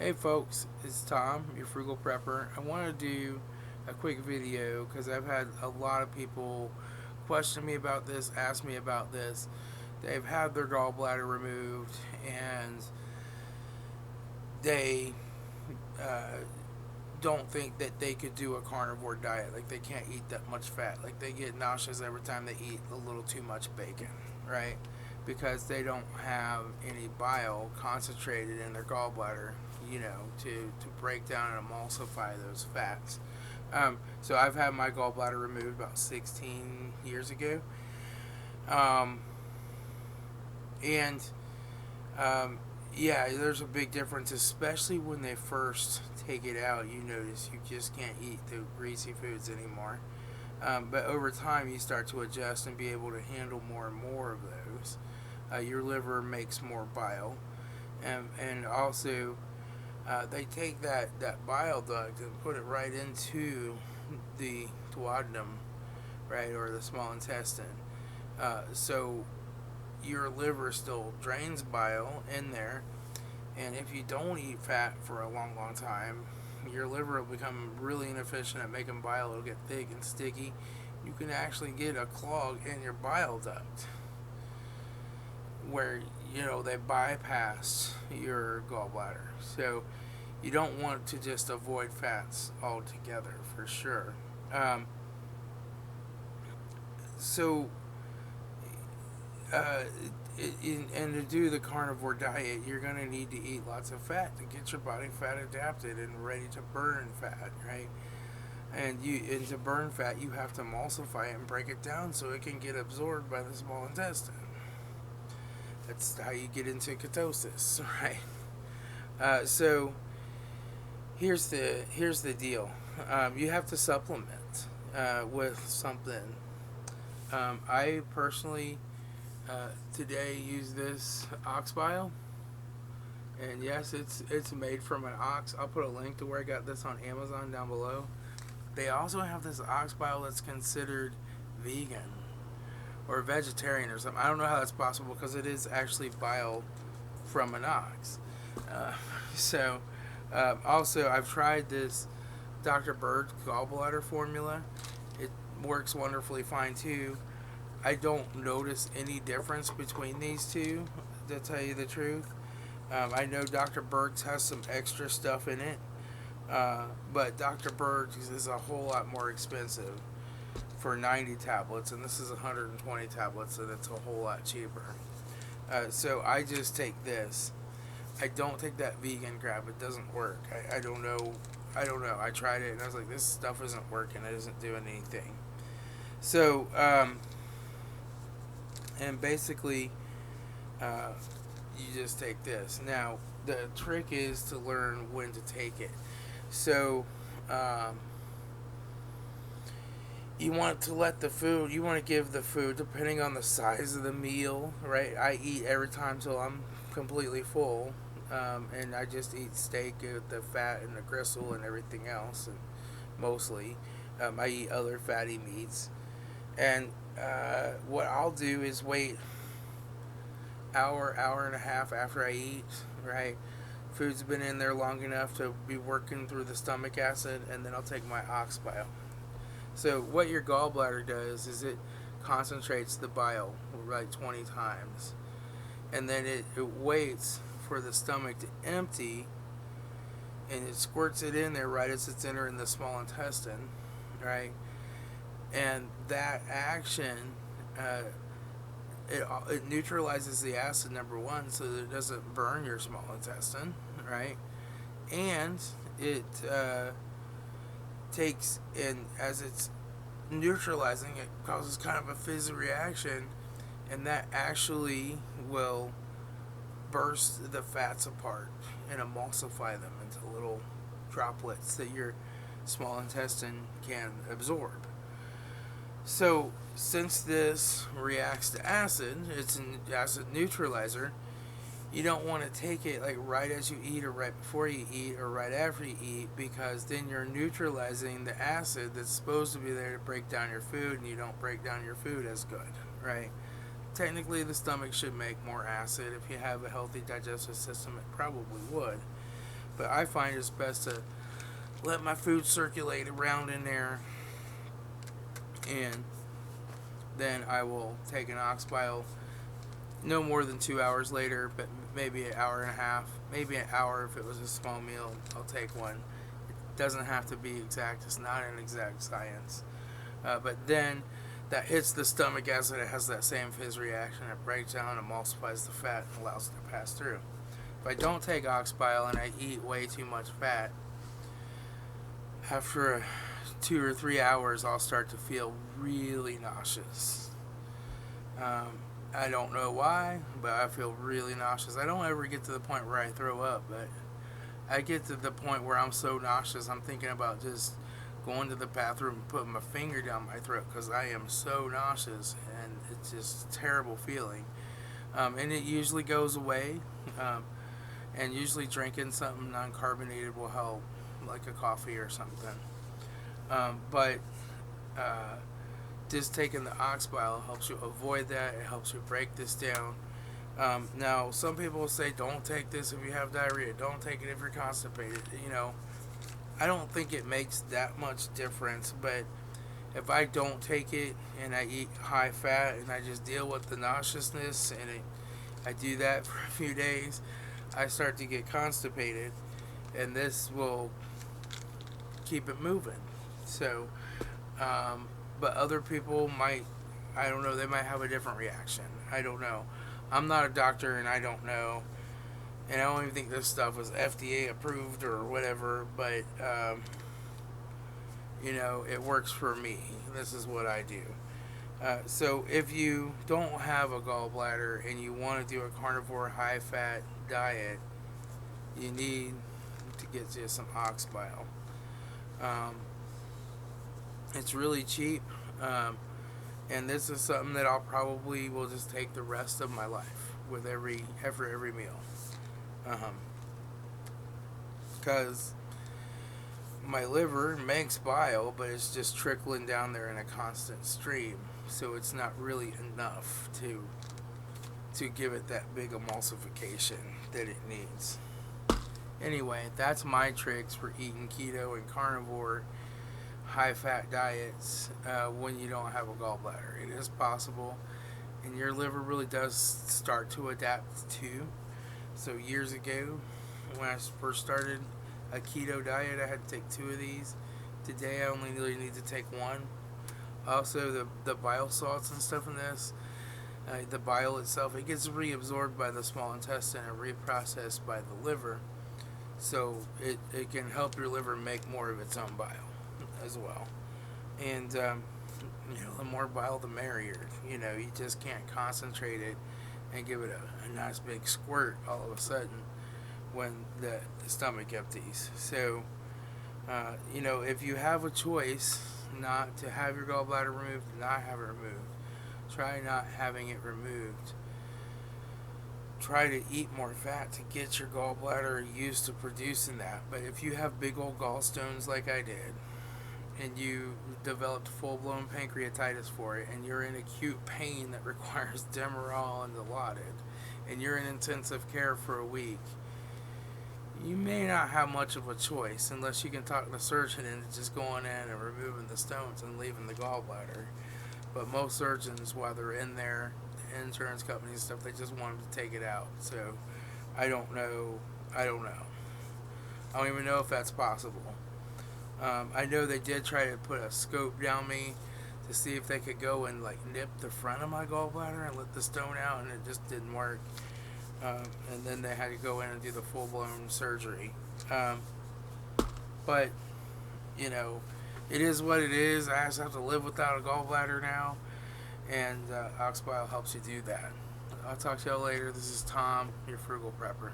Hey folks, it's Tom, your Frugal Prepper. I want to do a quick video because I've had a lot of people question me about this, ask me about this. They've had their gallbladder removed and they uh, don't think that they could do a carnivore diet. Like they can't eat that much fat. Like they get nauseous every time they eat a little too much bacon, right? Because they don't have any bile concentrated in their gallbladder, to break down and emulsify those fats. So I've had my gallbladder removed about 16 years ago. Um, and Yeah, there's a big difference, especially when they first take it out. You notice you just can't eat the greasy foods anymore. But over time, you start to adjust and be able to handle more and more of those. Your liver makes more bile, and also they take that bile duct and put it right into the duodenum, right, or the small intestine. So your liver still drains bile in there, and if you don't eat fat for a long, long time, your liver will become really inefficient at making bile. It'll get thick and sticky. You can actually get a clog in your bile duct where they bypass your gallbladder. So you don't want to just avoid fats altogether, for sure. Um, so uh, and to do the carnivore diet, you're going to need to eat lots of fat to get your body fat adapted and ready to burn fat, right? And to burn fat, you have to emulsify it and break it down so it can get absorbed by the small intestine. That's how you get into ketosis, right? So here's the deal. You have to supplement with something. I personally today use this ox bile, and yes, it's made from an ox. I'll put a link to where I got this on Amazon down below. They also have this ox bile that's considered vegan or vegetarian or something. I don't know how that's possible because it is actually bile from an ox. Uh, so, also, I've tried this Dr. Bird's gallbladder formula. It works wonderfully fine too. I don't notice any difference between these two, to tell you the truth. I know Dr. Berg's has some extra stuff in it, but Dr. Berg's is a whole lot more expensive for 90 tablets, and this is 120 tablets, and it's a whole lot cheaper. So I just take this. I don't take that vegan crap. It doesn't work. I don't know. I don't know. I tried it, and I was like, this stuff isn't working. It isn't doing anything. So, and basically, uh, you just take this. Now, the trick is to learn when to take it. So, you want to let the food, you want to give the food, depending on the size of the meal, right? I eat every time till I'm completely full, and I just eat steak with the fat and the gristle and everything else, and mostly. I eat other fatty meats. And what I'll do is wait hour and a half after I eat, right? Food's been in there long enough to be working through the stomach acid, and then I'll take my ox bile. So what your gallbladder does is it concentrates the bile like 20 times, and then it waits for the stomach to empty, and it squirts it in there right as it's entering the small intestine, right? And that action, it neutralizes the acid, number one, so that it doesn't burn your small intestine, right? And it takes in, as it's neutralizing, it causes kind of a fizzy reaction, and that actually will burst the fats apart and emulsify them into little droplets that your small intestine can absorb. So, since this reacts to acid, it's an acid neutralizer. You don't want to take it like right as you eat, or right before you eat, or right after you eat, because then you're neutralizing the acid that's supposed to be there to break down your food, and you don't break down your food as good, right? Technically, the stomach should make more acid. If you have a healthy digestive system, it probably would. But I find it's best to let my food circulate around in there, and then I will take an ox bile no more than 2 hours later, but maybe an hour and a half, maybe an hour if it was a small meal. I'll take one. It doesn't have to be exact. It's not an exact science. But then that hits the stomach acid. It has that same fizz reaction. It breaks down, emulsifies the fat, and allows it to pass through. If I don't take ox bile and I eat way too much fat, after 2 or 3 hours, I'll start to feel really nauseous. I don't know why, but I feel really nauseous. I don't ever get to the point where I throw up, but I get to the point where I'm so nauseous, I'm thinking about just going to the bathroom and putting my finger down my throat because I am so nauseous, and it's just a terrible feeling. And it usually goes away, and usually drinking something non-carbonated will help, like a coffee or something. But just taking the ox bile helps you avoid that. It helps you break this down. Now, some people will say, don't take this if you have diarrhea. Don't take it if you're constipated. You know, I don't think it makes that much difference. But if I don't take it and I eat high fat and I just deal with the nauseousness and I do that for a few days, I start to get constipated. And this will keep it moving. So, but other people might, I don't know, they might have a different reaction. I don't know. I'm not a doctor and I don't know. And I don't even think this stuff was FDA approved or whatever, but, you know, it works for me. This is what I do. So if you don't have a gallbladder and you want to do a carnivore high-fat diet, you need to get you some ox bile. It's really cheap, and this is something that I'll probably will just take the rest of my life with every meal, because my liver makes bile, but it's just trickling down there in a constant stream, so it's not really enough to give it that big emulsification that it needs. Anyway, that's my tricks for eating keto and carnivore high-fat diets when you don't have a gallbladder. It is possible, and your liver really does start to adapt too. So years ago, when I first started a keto diet, I had to take 2 of these. Today, I only really need to take 1. Also, the bile salts and stuff in this, the bile itself, it gets reabsorbed by the small intestine and reprocessed by the liver. So it can help your liver make more of its own bile as well. And you know, the more bile the merrier. You know, you just can't concentrate it and give it a nice big squirt all of a sudden when the stomach empties. So you know, if you have a choice not to have your gallbladder removed, not have it removed, try not having it removed. Try to eat more fat to get your gallbladder used to producing that. But if you have big old gallstones like I did, and you developed full-blown pancreatitis for it, and you're in acute pain that requires Demerol and Dilaudid, and you're in intensive care for a week, you may not have much of a choice unless you can talk the surgeon into just going in and removing the stones and leaving the gallbladder. But most surgeons, while they're in there, insurance companies and stuff, they just want them to take it out. So I don't know. I don't even know if that's possible. I know they did try to put a scope down me to see if they could go and like nip the front of my gallbladder and let the stone out, and it just didn't work. And then they had to go in and do the full-blown surgery. But you know, it is what it is. I just have to live without a gallbladder now, and ox bile helps you do that. I'll talk to y'all later. This is Tom, your Frugal Prepper.